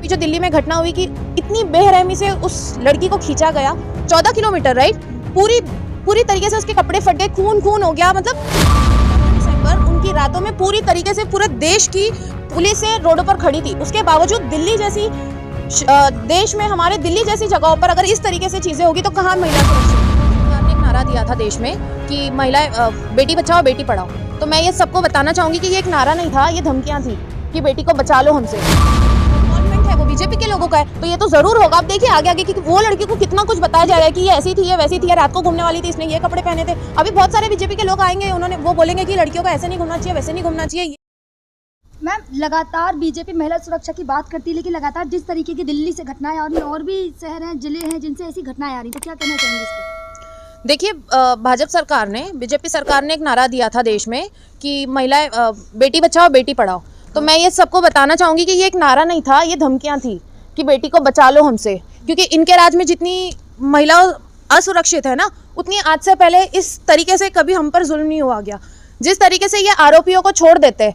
जो दिल्ली में घटना हुई कि इतनी बेरहमी से उस लड़की को खींचा गया 14 किलोमीटर, राइट, पूरी तरीके से उसके कपड़े फट गए, खून हो गया। मतलब दिसंबर उनकी रातों में पूरी तरीके से पूरे देश की पुलिस रोडों पर खड़ी थी। उसके बावजूद दिल्ली जैसी देश में, हमारे दिल्ली जैसी जगहों पर अगर इस तरीके से चीजें होगी तो कहाँ महिला सुरक्षा। सरकार ने एक नारा दिया था देश में कि महिला बेटी बचाओ बेटी पढ़ाओ। तो मैं ये सबको बताना चाहूंगी कि ये एक नारा नहीं था, ये धमकियां थी कि बेटी को बचा लो हमसे। गवर्नमेंट है वो बीजेपी के लोगों का है, तो ये तो जरूर होगा। अब देखिए आगे कि वो लड़की को कितना कुछ बताया जाएगा कि ये ऐसी थी, ये वैसी थी, रात को घूमने वाली थी, इसने ये कपड़े पहने थे। अभी बहुत सारे बीजेपी के लोग आएंगे, वो बोलेंगे कि लड़कियों को ऐसे नहीं घूमना चाहिए, वैसे नहीं घूमना चाहिए। मैम, लगातार बीजेपी महिला सुरक्षा की बात करती है, लेकिन लगातार जिस तरीके की दिल्ली से घटनाएं आ रही हैं और भी शहर हैं, जिले हैं जिनसे ऐसी घटनाएं आ रही, तो क्या कहना चाहेंगे इस पर? देखिए, भाजपा सरकार ने, बीजेपी सरकार ने एक नारा दिया था देश में कि महिला बेटी बचाओ बेटी पढ़ाओ। तो मैं ये सबको बताना चाहूंगी कि ये एक नारा नहीं था, ये धमकियां थी कि बेटी को बचा लो हमसे। क्योंकि इनके राज में जितनी महिला असुरक्षित है ना, उतनी आज से पहले इस तरीके से कभी हम पर जुल्म नहीं हुआ गया। जिस तरीके से ये आरोपियों को छोड़ देते,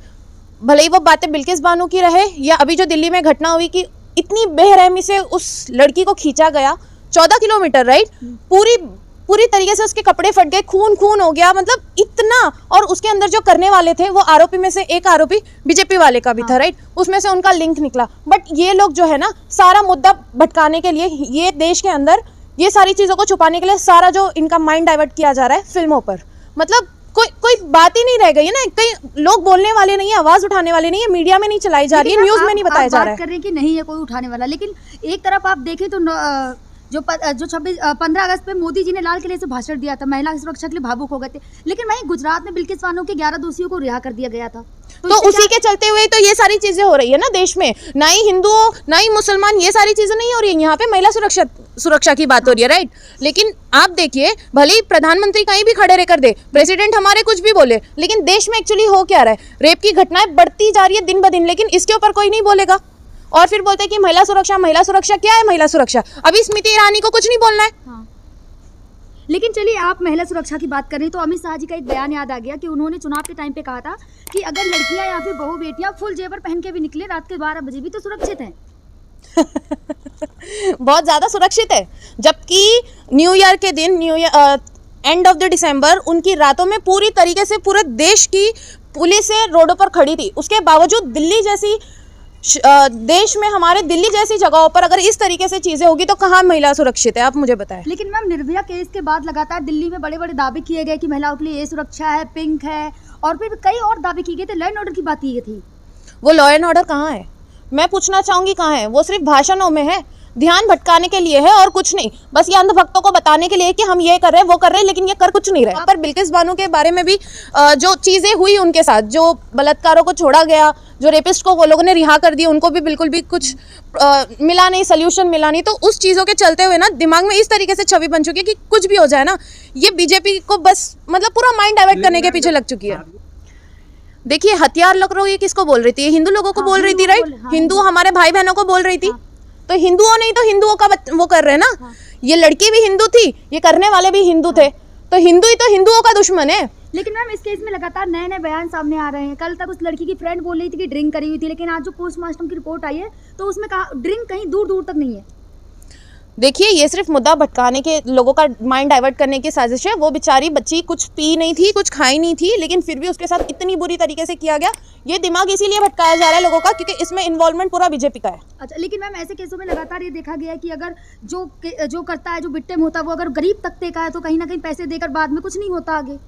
भले ही वो बातें बिल्किस बानो की रहे या अभी जो दिल्ली में घटना हुई कि इतनी बेरहमी से उस लड़की को खींचा गया 14 किलोमीटर, राइट, पूरी तरीके से उसके कपड़े फट गए, खून हो गया। मतलब इतना, और उसके अंदर जो करने वाले थे वो आरोपी में से एक आरोपी बीजेपी वाले का भी था, राइट, उसमें से उनका लिंक निकला। बट ये लोग जो है ना, सारा मुद्दा भटकाने के लिए, ये देश के अंदर ये सारी चीजों को छुपाने के लिए सारा जो इनका माइंड डाइवर्ट किया जा रहा है फिल्मों पर। मतलब कोई बात ही नहीं रह गई है ना, कई लोग बोलने वाले नहीं है, आवाज उठाने वाले नहीं है, मीडिया में नहीं चलाई जा रही है, न्यूज में नहीं बताया जा रहा है। बात कर रहे हैं कि नहीं है कोई उठाने वाला, लेकिन एक तरफ आप देखें तो जो 15 अगस्त पे मोदी जी ने लाल किले से भाषण दिया था, महिला सुरक्षा के लिए भावुक हो गए थे, लेकिन वहीं गुजरात में बिल्किस बानो के 11 दोषियों को रिहा कर दिया गया था। तो उसी के चलते हुए तो ये सारी चीजें हो रही है ना देश में। ना ही हिंदुओं ना ही मुसलमान, ये सारी चीजें नहीं हो रही है, यहाँ पे महिला सुरक्षा की बात हो रही है, राइट। लेकिन आप देखिए, भले ही प्रधानमंत्री कहीं भी खड़े रहकर दे, प्रेसिडेंट हमारे कुछ भी बोले, लेकिन देश में एक्चुअली हो क्या रहा है? रेप की घटनाएं बढ़ती जा रही है दिन ब दिन, लेकिन इसके ऊपर कोई नहीं बोलेगा। और फिर बोलते हैं कि महिला सुरक्षा क्या है? महिला सुरक्षा अभी स्मृति ईरानी को कुछ नहीं बोलना है। हाँ। लेकिन चलिए, आप महिला सुरक्षा की बात करें तो अमित शाह जी का एक बयान याद आ गया कि उन्होंने चुनाव के टाइम पे कहा था कि अगर लड़कियां या फिर बहू बेटियां फुल जेवर पहन के भी निकले रात के 12 बजे भी तो सुरक्षित हैं। बहुत ज्यादा सुरक्षित है, जबकि न्यू ईयर के दिन, एंड ऑफ द दिसंबर, उनकी रातों में पूरी तरीके से पूरे देश की पुलिस रोडों पर खड़ी थी। उसके बावजूद दिल्ली जैसी देश में, हमारे दिल्ली जैसी जगहों पर अगर इस तरीके से चीजें होगी तो कहाँ महिला सुरक्षित है? आप मुझे बताएं। लेकिन मैम, निर्भया केस के बाद लगातार दिल्ली में बड़े बड़े दावे किए गए कि महिलाओं के लिए ये सुरक्षा है, पिंक है, और फिर कई और दावे किए गए थे। लॉ एंड ऑर्डर की बात की गई थी। वो लॉ एंड ऑर्डर कहाँ है? मैं पूछना चाहूंगी कहाँ है? वो सिर्फ भाषणों में है, ध्यान भटकाने के लिए है और कुछ नहीं। बस ये अंधभक्तों को बताने के लिए कि हम ये कर रहे हैं, वो कर रहे हैं, लेकिन ये कर कुछ नहीं रहे। पर बिल्किस बानो के बारे में भी जो चीजें हुई उनके साथ, जो बलात्कारों को छोड़ा गया, जो रेपिस्ट को वो लोगों ने रिहा कर दिया, उनको भी बिल्कुल भी कुछ मिला नहीं, सोल्यूशन मिला नहीं। तो उस चीजों के चलते हुए ना दिमाग में इस तरीके से छवि बन चुकी है कि कुछ भी हो जाए ना, ये बीजेपी को बस मतलब पूरा माइंड डाइवर्ट करने के पीछे लग चुकी है। देखिए, हथियार लग रही है, किसको बोल रही थी? हिंदू लोगों को बोल रही थी, राइट। हिंदू हमारे भाई बहनों को बोल रही थी। तो हिंदुओं नहीं तो हिंदुओं का वो कर रहे हैं ना। ये लड़की भी हिंदू थी, ये करने वाले भी हिंदू थे, तो हिंदू ही तो हिंदुओं का दुश्मन है। लेकिन मैम, इस केस में लगातार नए नए बयान सामने आ रहे हैं। कल तक उस लड़की की फ्रेंड बोल रही थी कि ड्रिंक करी हुई थी, लेकिन आज जो पोस्टमार्टम की रिपोर्ट आई है तो उसमें कहा ड्रिंक कहीं दूर दूर तक नहीं है। देखिए, ये सिर्फ मुद्दा भटकाने के, लोगों का माइंड डाइवर्ट करने की साजिश है। वो बेचारी बच्ची कुछ पी नहीं थी, कुछ खाई नहीं थी, लेकिन फिर भी उसके साथ इतनी बुरी तरीके से किया गया। ये दिमाग इसीलिए भटकाया जा रहा है लोगों का, क्योंकि इसमें इन्वॉल्वमेंट पूरा बीजेपी का है। अच्छा, लेकिन मैम, ऐसे केसों में लगातार ये देखा गया है कि अगर जो करता है, जो विक्टिम होता है, वो अगर गरीब तबके का है तो कहीं ना कहीं पैसे देकर बाद में कुछ नहीं होता आगे।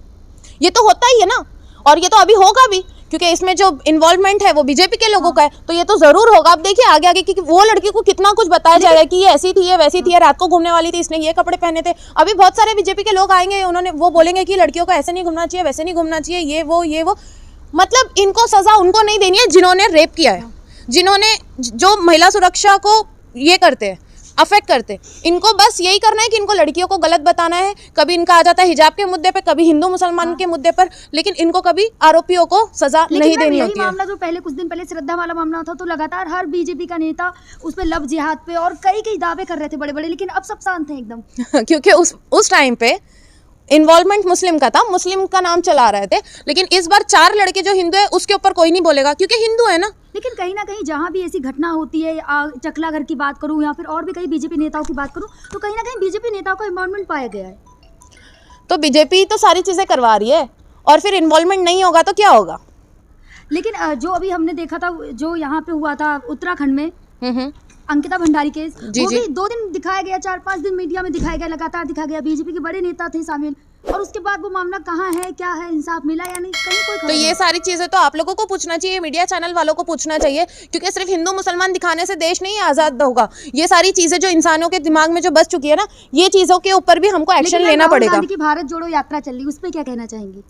ये तो होता ही है ना, और ये तो अभी होगा भी, क्योंकि इसमें जो इन्वॉल्वमेंट है वो बीजेपी के लोगों का है, तो ये तो जरूर होगा। अब देखिए आगे क्योंकि वो लड़की को कितना कुछ बताया जाएगा कि ये ऐसी थी, ये वैसी थी, रात को घूमने वाली थी, इसने ये कपड़े पहने थे। अभी बहुत सारे बीजेपी के लोग आएंगे, वो बोलेंगे कि लड़कियों को ऐसे नहीं घूमना चाहिए, वैसे नहीं घूमना चाहिए, ये वो। मतलब इनको सजा उनको नहीं देनी है जिन्होंने रेप किया है, जिन्होंने जो महिला सुरक्षा को ये करते हैं, अफेक्ट करते। इनको बस यही करना है कि इनको लड़कियों को गलत बताना है। कभी इनका आ जाता है हिजाब के मुद्दे पे, कभी हिंदू मुसलमान के मुद्दे पर, लेकिन इनको कभी आरोपियों को सजा नहीं देनी होती है। मामला जो पहले कुछ दिन पहले श्रद्धा वाला मामला था, तो लगातार हर बीजेपी का नेता उस पे लव जिहाद पे और कई दावे कर रहे थे बड़े बड़े, लेकिन अब सब शांत हैं एकदम। क्योंकि उस टाइम पे इन्वॉल्वमेंट मुस्लिम का था, मुस्लिम का नाम चला रहे थे, लेकिन इस बार 4 लड़के जो हिंदू है उसके ऊपर कोई नहीं बोलेगा, क्योंकि हिंदू है ना। लेकिन कहीं ना कहीं जहाँ भी ऐसी घटना होती है, चकलागढ़ की बात करूँ या फिर और भी कई बीजेपी नेताओं की बात करूँ, तो कहीं ना कहीं बीजेपी नेताओं का इन्वॉल्वमेंट पाया गया है। तो बीजेपी तो सारी चीज़ें करवा रही है और फिर इन्वॉल्वमेंट नहीं होगा तो क्या होगा। लेकिन जो अभी हमने देखा था, जो यहाँ पे हुआ था उत्तराखंड में, हम्म। अंकिता भंडारी केस, जी, वो जी। भी 2 दिन दिखाया गया, 4-5 दिन मीडिया में दिखाया गया, लगातार दिखाया गया, बीजेपी के बड़े नेता थे शामिल, और उसके बाद वो मामला कहाँ है, क्या है, इंसाफ मिला या नहीं, कहीं कोई खबर तो ये नहीं। सारी चीजें तो आप लोगों को पूछना चाहिए, मीडिया चैनल वालों को पूछना चाहिए, क्योंकि सिर्फ हिंदू मुसलमान दिखाने से देश नहीं आजाद होगा। ये सारी चीजें जो इंसानों के दिमाग में जो बस चुकी है ना, ये चीजों के ऊपर भी हमको एक्शन लेकिन लेना राहुल पड़ेगा। गांधी की भारत जोड़ो यात्रा चल रही, उस पर क्या कहना चाहेंगी?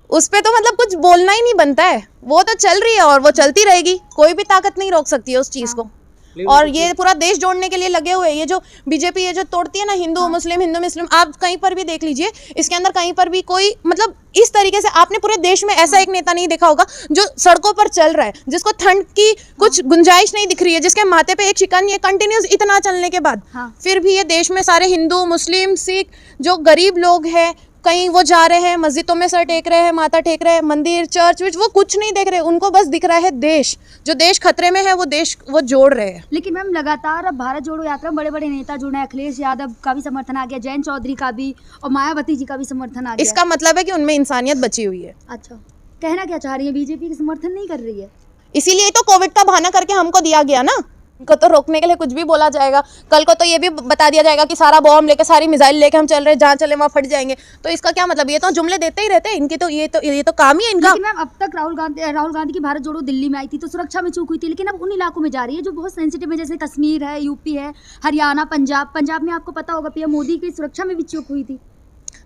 उस पे तो मतलब कुछ बोलना ही नहीं बनता है, वो तो चल रही है और वो चलती रहेगी, कोई भी ताकत नहीं रोक सकती है उस चीज को। और ये पूरा देश जोड़ने के लिए लगे हुए हैं। ये जो बीजेपी ये जो तोड़ती है ना, हिंदू मुस्लिम, आप कहीं पर भी देख लीजिए, इसके अंदर कहीं पर भी कोई मतलब इस तरीके से आपने पूरे देश में ऐसा एक नेता नहीं देखा होगा जो सड़कों पर चल रहा है, जिसको ठंड की कुछ गुंजाइश नहीं दिख रही है, जिसके माथे पे एक शिकन ये कंटिन्यूस इतना चलने के बाद फिर भी ये देश में सारे हिंदू मुस्लिम सिख जो गरीब लोग हैं, कहीं वो जा रहे हैं मस्जिदों में सर टेक रहे हैं, माथा टेक रहे हैं, मंदिर चर्च विच वो कुछ नहीं देख रहे, उनको बस दिख रहा है देश, जो देश खतरे में है वो देश वो जोड़ रहे हैं। लेकिन मैम लगातार अब भारत जोड़ो यात्रा बड़े बड़े नेता जुड़े हैं, अखिलेश यादव का भी समर्थन आ गया, जयंत चौधरी का भी, और मायावती जी का भी समर्थन आ गया। इसका मतलब है कि उनमें इंसानियत बची हुई है। अच्छा, कहना क्या चाह रही है, बीजेपी का समर्थन नहीं कर रही है? इसीलिए तो कोविड का बहाना करके हमको दिया गया ना, को तो रोकने के लिए कुछ भी बोला जाएगा। कल को तो ये भी बता दिया जाएगा कि सारा बॉम्ब लेके सारी मिसाइल लेके हम चल रहे हैं, जहाँ चले वहाँ फट जाएंगे। तो इसका क्या मतलब, ये तो जुमले देते ही रहते हैं इनकी, तो ये तो काम ही है इनका। लेकिन मैम अब तक राहुल गांधी की भारत जोड़ो दिल्ली में आई थी तो सुरक्षा में चूक हुई थी, लेकिन अब उन इलाकों में जा रही है जो बहुत सेंसिटिव है, जैसे कश्मीर है, यूपी है, हरियाणा, पंजाब में आपको पता होगा पीएम मोदी की सुरक्षा में भी चूक हुई थी।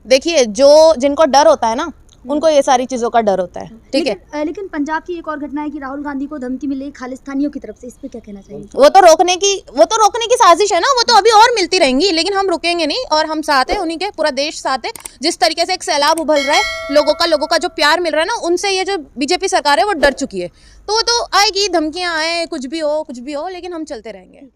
देखिए, जो जिनको डर होता है ना, उनको ये सारी चीजों का डर होता है, ठीक है। लेकिन पंजाब की एक और घटना है कि राहुल गांधी को धमकी मिली खालिस्तानियों की तरफ से, इस पे क्या कहना चाहिए? वो तो रोकने की साजिश है ना, वो तो अभी और मिलती रहेंगी, लेकिन हम रुकेंगे नहीं और हम साथ हैं, उन्हीं के पूरा देश साथ है। जिस तरीके से एक सैलाब उभल रहा है लोगों का जो प्यार मिल रहा है ना, उनसे ये जो बीजेपी सरकार है वो डर चुकी है। तो वो तो आएगी, धमकियां आए, कुछ भी हो, लेकिन हम चलते रहेंगे।